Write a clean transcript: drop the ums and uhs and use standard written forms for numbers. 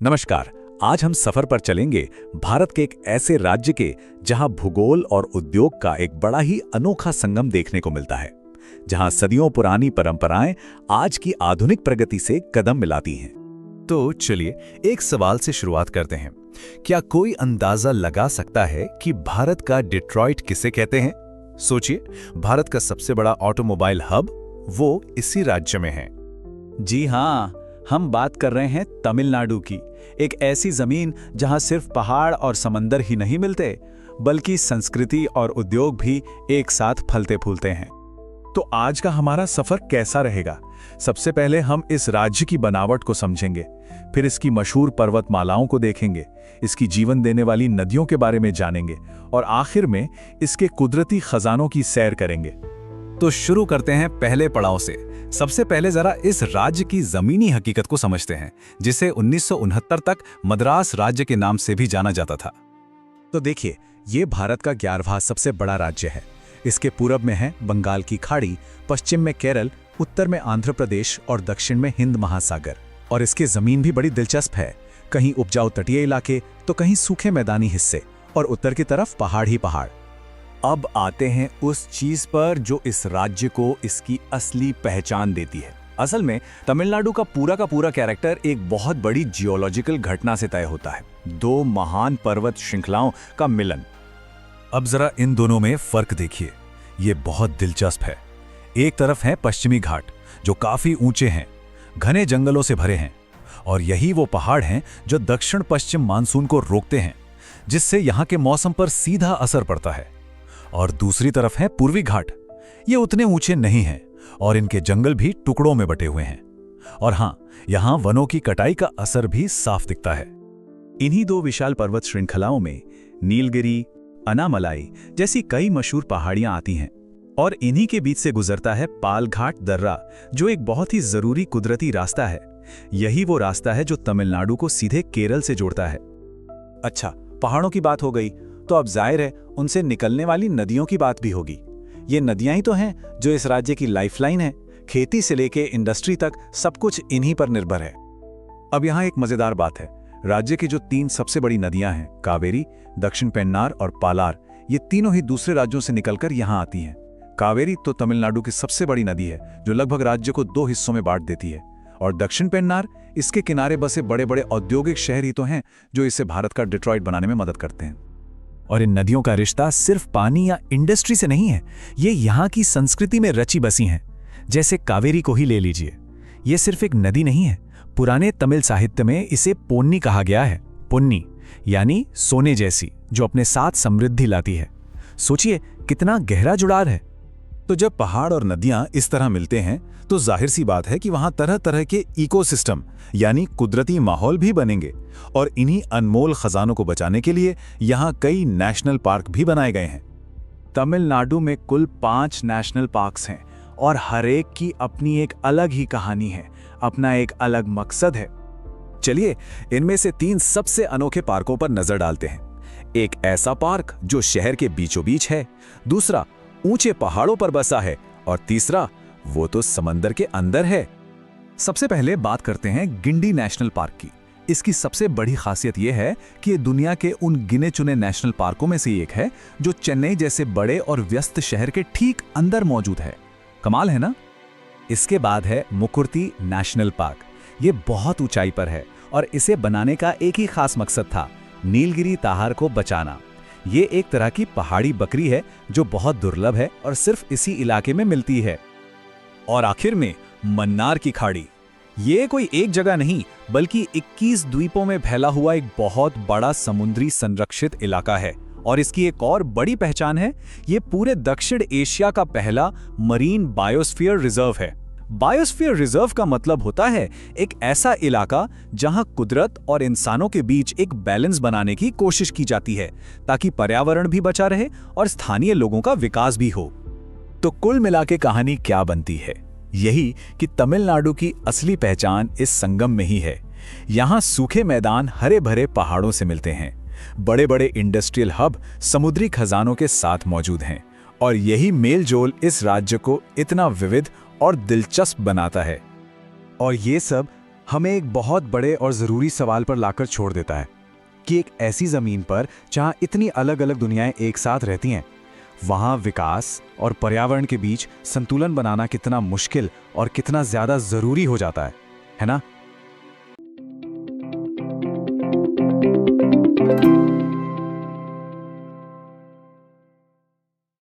नमस्कार। आज हम सफर पर चलेंगे भारत के एक ऐसे राज्य के जहां भूगोल और उद्योग का एक बड़ा ही अनोखा संगम देखने को मिलता है, जहां सदियों पुरानी परंपराएं आज की आधुनिक प्रगति से कदम मिलाती हैं। तो चलिए एक सवाल से शुरुआत करते हैं। क्या कोई अंदाजा लगा सकता है कि भारत का डिट्रॉइट किसे कहते हैं? सोचिए, भारत का सबसे बड़ा ऑटोमोबाइल हब वो इसी राज्य में है। जी हाँ, हम बात कर रहे हैं तमिलनाडु की, एक ऐसी जमीन जहां सिर्फ पहाड़ और समंदर ही नहीं मिलते, बल्कि संस्कृति और उद्योग भी एक साथ फलते फूलते हैं। तो आज का हमारा सफर कैसा रहेगा? सबसे पहले हम इस राज्य की बनावट को समझेंगे, फिर इसकी मशहूर पर्वतमालाओं को देखेंगे, इसकी जीवन देने वाली नदियों के बारे में जानेंगे और आखिर में इसके कुदरती खजानों की सैर करेंगे। तो शुरू करते हैं पहले पड़ाव से। सबसे पहले जरा इस राज्य की जमीनी हकीकत को समझते हैं, जिसे 1969 तक मद्रास राज्य के नाम से भी जाना जाता था। तो देखिए, ये भारत का 11वां सबसे बड़ा राज्य है। इसके पूरब में है बंगाल की खाड़ी, पश्चिम में केरल, उत्तर में आंध्र प्रदेश और दक्षिण में हिंद महासागर। और इसकी जमीन भी बड़ी दिलचस्प है, कहीं उपजाऊ तटीय इलाके तो कहीं सूखे मैदानी हिस्से, और उत्तर की तरफ पहाड़ ही पहाड़। अब आते हैं उस चीज पर जो इस राज्य को इसकी असली पहचान देती है। असल में तमिलनाडु का पूरा कैरेक्टर एक बहुत बड़ी जियोलॉजिकल घटना से तय होता है, दो महान पर्वत श्रृंखलाओं का मिलन। अब जरा इन दोनों में फर्क देखिए, ये बहुत दिलचस्प है। एक तरफ है पश्चिमी घाट, जो काफी ऊंचे हैं, घने जंगलों से भरे हैं, और यही वो पहाड़ हैं जो दक्षिण पश्चिम मानसून को रोकते हैं, जिससे यहाँ के मौसम पर सीधा असर पड़ता है। और दूसरी तरफ है पूर्वी घाट, ये उतने ऊंचे नहीं हैं और इनके जंगल भी टुकड़ों में बटे हुए हैं। और हाँ, यहाँ वनों की कटाई का असर भी साफ दिखता है। इन्हीं दो विशाल पर्वत श्रृंखलाओं में नीलगिरी, अनामलाई जैसी कई मशहूर पहाड़ियां आती हैं, और इन्हीं के बीच से गुजरता है पाल घाट दर्रा, जो एक बहुत ही जरूरी कुदरती रास्ता है। यही वो रास्ता है जो तमिलनाडु को सीधे केरल से जोड़ता है। अच्छा, पहाड़ों की बात हो गई, तो अब जाहिर है उनसे निकलने वाली नदियों की बात भी होगी। ये नदियां ही तो हैं जो इस राज्य की लाइफलाइन है। खेती से लेके इंडस्ट्री तक सब कुछ इन्हीं पर निर्भर है। अब यहाँ एक मजेदार बात है, राज्य की जो 3 सबसे बड़ी नदियां हैं, कावेरी, दक्षिण पेन्नार और पालार, ये तीनों ही दूसरे राज्यों से निकलकर यहाँ आती हैं। कावेरी तो तमिलनाडु की सबसे बड़ी नदी है, जो लगभग राज्य को 2 हिस्सों में बांट देती है, और दक्षिण पेन्नार, इसके किनारे बसे बड़े बड़े औद्योगिक शहर ही तो हैं जो इसे भारत का डिट्रॉइट बनाने में मदद करते हैं। और इन नदियों का रिश्ता सिर्फ पानी या इंडस्ट्री से नहीं है, ये यहाँ की संस्कृति में रची बसी हैं। जैसे कावेरी को ही ले लीजिए, ये सिर्फ एक नदी नहीं है, पुराने तमिल साहित्य में इसे पोन्नी कहा गया है। पोन्नी यानी सोने जैसी, जो अपने साथ समृद्धि लाती है। सोचिए कितना गहरा जुड़ाव है। तो जब पहाड़ और नदियां इस तरह मिलते हैं, तो जाहिर सी बात है कि वहां तरह तरह के इकोसिस्टम यानी कुदरती माहौल भी बनेंगे, और इन्हीं अनमोल खजानों को बचाने के लिए यहां कई नेशनल पार्क भी बनाए गए हैं। तमिलनाडु में कुल 5 नेशनल पार्क्स हैं, और हर एक की अपनी एक अलग ही कहानी है, अपना एक अलग मकसद है। चलिए इनमें से 3 सबसे अनोखे पार्कों पर नजर डालते हैं। एक ऐसा पार्क जो शहर के बीचों बीच है, दूसरा ऊंचे पहाड़ों पर बसा है, और तीसरा वो तो समंदर के अंदर है। सबसे पहले बात करते हैं गिंडी नेशनल पार्क की। इसकी सबसे बड़ी खासियत यह है कि ये दुनिया के उन गिने चुने नेशनल पार्कों में से एक है जो चेन्नई जैसे बड़े और व्यस्त शहर के ठीक अंदर मौजूद है। कमाल है ना? इसके बाद है मुकुर्ती नेशनल पार्क। ये बहुत ऊंचाई पर है और इसे बनाने का एक ही खास मकसद था, नीलगिरी ताहार को बचाना। ये एक तरह की पहाड़ी बकरी है जो बहुत दुर्लभ है और सिर्फ इसी इलाके में मिलती है। और आखिर में मन्नार की खाड़ी। ये कोई एक जगह नहीं, बल्कि 21 द्वीपों में फैला हुआ एक बहुत बड़ा समुद्री संरक्षित इलाका है। और इसकी एक और बड़ी पहचान है, ये पूरे दक्षिण एशिया का पहला मरीन बायोस्फीयर रिजर्व है। बायोस्फीयर रिजर्व का मतलब होता है एक ऐसा इलाका जहां कुदरत और इंसानों के बीच एक बैलेंस बनाने की कोशिश की जाती है, ताकि पर्यावरण भी बचा रहे और स्थानीय लोगों का विकास भी हो। तो कुल मिला के कहानी क्या बनती है? यही कि तमिलनाडु की असली पहचान इस संगम में ही है। यहाँ सूखे मैदान हरे भरे पहाड़ों से मिलते हैं, बड़े बड़े इंडस्ट्रियल हब समुद्री खजानों के साथ मौजूद हैं, और यही मेलजोल इस राज्य को इतना विविध और दिलचस्प बनाता है। और ये सब हमें एक बहुत बड़े और ज़रूरी सवाल पर लाकर छोड़ देता है कि एक ऐसी ज़मीन पर जहाँ इतनी अलग अलग दुनियाएं एक साथ रहती हैं, वहाँ विकास और पर्यावरण के बीच संतुलन बनाना कितना मुश्किल और कितना ज़्यादा ज़रूरी हो जाता है ना?